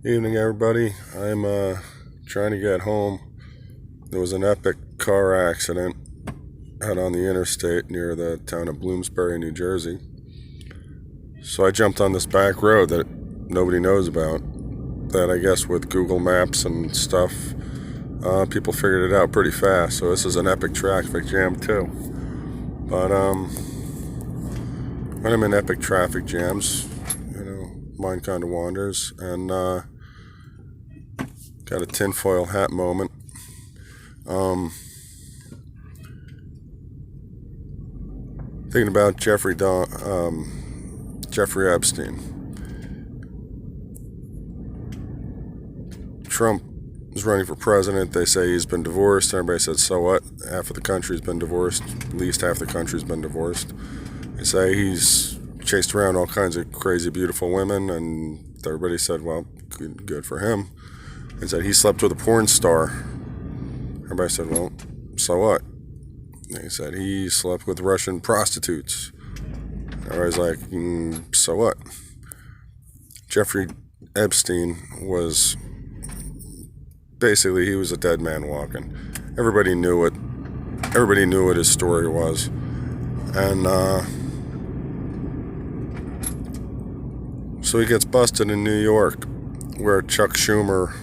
Evening, everybody. I'm trying to get home. There was an epic car accident out on the interstate near the town of Bloomsbury, New Jersey. So I jumped on this back road that nobody knows about, that I guess with Google Maps and stuff, people figured it out pretty fast. So this is an epic traffic jam too. But when I'm in epic traffic jams, mind kind of wanders, and got a tinfoil hat moment. Thinking about Jeffrey Epstein. Trump is running for president. They say he's been divorced. Everybody said, so what? Half of the country's been divorced. At least half the country's been divorced. They say he's chased around all kinds of crazy, beautiful women, and everybody said, well, good for him. They said he slept with a porn star. Everybody said, well, so what? They said he slept with Russian prostitutes. Everybody's like, so what? Jeffrey Epstein was basically, he was a dead man walking. Everybody knew it. Everybody knew what his story was. And so he gets busted in New York, where Chuck Schumer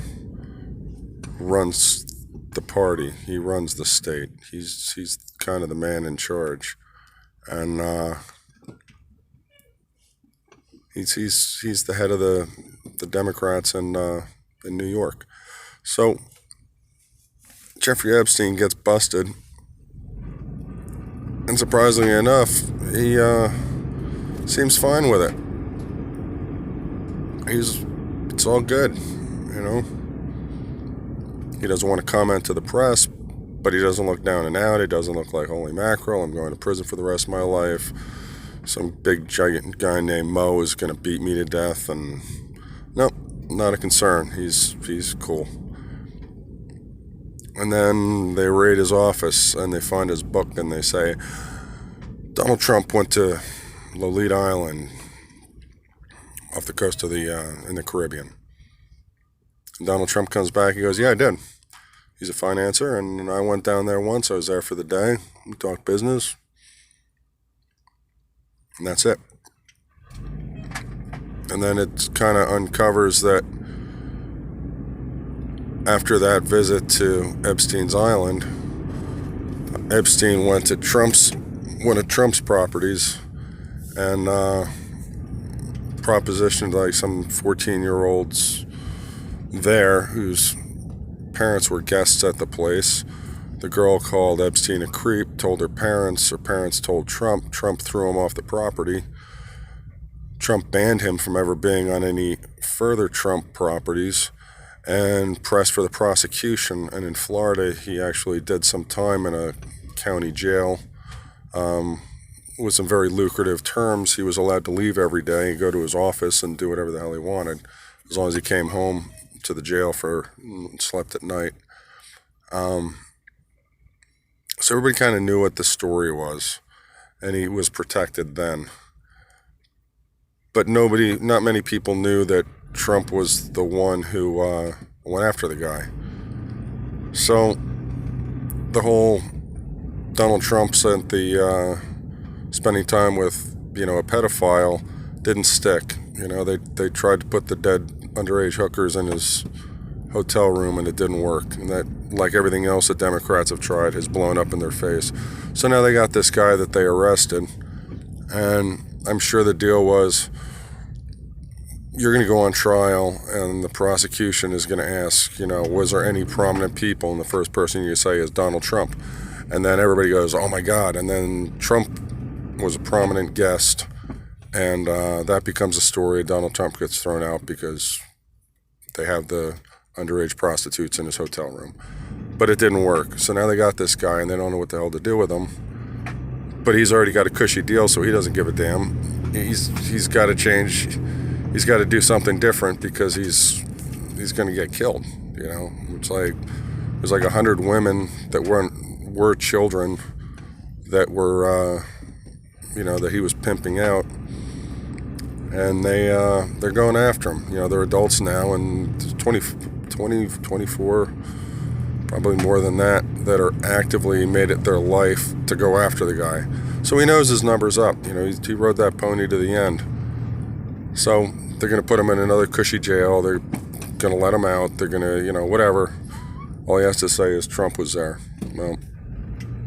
runs the party. He runs the state. He's kind of the man in charge, and he's the head of the Democrats in New York. So Jeffrey Epstein gets busted, and surprisingly enough, he seems fine with it. It's all good, He doesn't want to comment to the press, but he doesn't look down and out. He doesn't look like, holy mackerel, I'm going to prison for the rest of my life. Some big giant guy named Mo is going to beat me to death, and nope, not a concern. He's cool. And then they raid his office and they find his book and they say, Donald Trump went to Lolita Island off the coast of in the Caribbean. And Donald Trump comes back, he goes, yeah, I did. He's a financier, and I went down there once. I was there for the day. We talked business. And that's it. And then it kind of uncovers that after that visit to Epstein's Island, Epstein went to one of Trump's properties and propositioned like some 14-year-olds there whose parents were guests at the place. The girl called Epstein a creep, told her parents told Trump. Trump threw him off the property. Trump banned him from ever being on any further Trump properties and pressed for the prosecution. And in Florida, he actually did some time in a county jail with some very lucrative terms. He was allowed to leave every day, go to his office and do whatever the hell he wanted, as long as he came home to the jail slept at night. So everybody kind of knew what the story was, and he was protected then. But not many people knew that Trump was the one who went after the guy. So the whole Donald Trump spending time with, a pedophile didn't stick. They tried to put the dead underage hookers in his hotel room, and it didn't work. And that, like everything else that Democrats have tried, has blown up in their face. So now they got this guy that they arrested, and I'm sure the deal was, you're going to go on trial, and the prosecution is going to ask, was there any prominent people? And the first person you say is Donald Trump. And then everybody goes, oh my God. And then Trump was a prominent guest, and that becomes a story. Donald Trump gets thrown out because they have the underage prostitutes in his hotel room. But it didn't work. So now they got this guy, and they don't know what the hell to do with him. But he's already got a cushy deal, so he doesn't give a damn. He's got to change. He's got to do something different because he's going to get killed. It's like there's like 100 women that were children that were that he was pimping out, and they're going after him. You know, they're adults now, and 24, probably more than that are actively made it their life to go after the guy. So he knows his number's up. You know, he rode that pony to the end. So they're going to put him in another cushy jail. They're going to let him out. They're going to, you know, whatever. All he has to say is Trump was there. Well,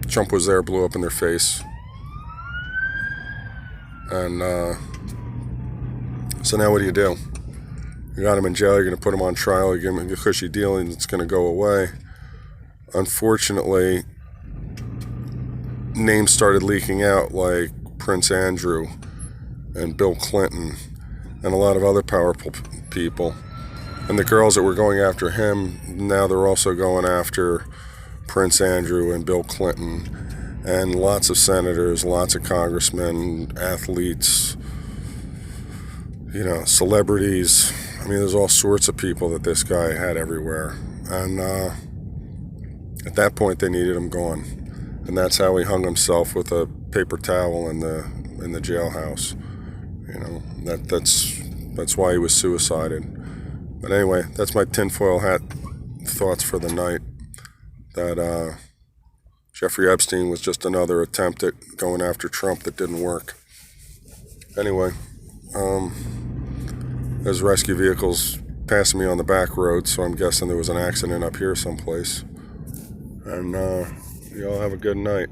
Trump was there, blew up in their face. And so now what do? You got him in jail, you're going to put him on trial, you give him a cushy deal, and it's going to go away. Unfortunately, names started leaking out like Prince Andrew and Bill Clinton and a lot of other powerful people. And the girls that were going after him, now they're also going after Prince Andrew and Bill Clinton and lots of senators, lots of congressmen, athletes, you know, celebrities. I mean, there's all sorts of people that this guy had everywhere. And at that point, they needed him gone. And that's how he hung himself with a paper towel in the jailhouse. You know, that's why he was suicided. But anyway, that's my tinfoil hat thoughts for the night. That Jeffrey Epstein was just another attempt at going after Trump that didn't work. Anyway, there's rescue vehicles passing me on the back road, so I'm guessing there was an accident up here someplace. And y'all have a good night.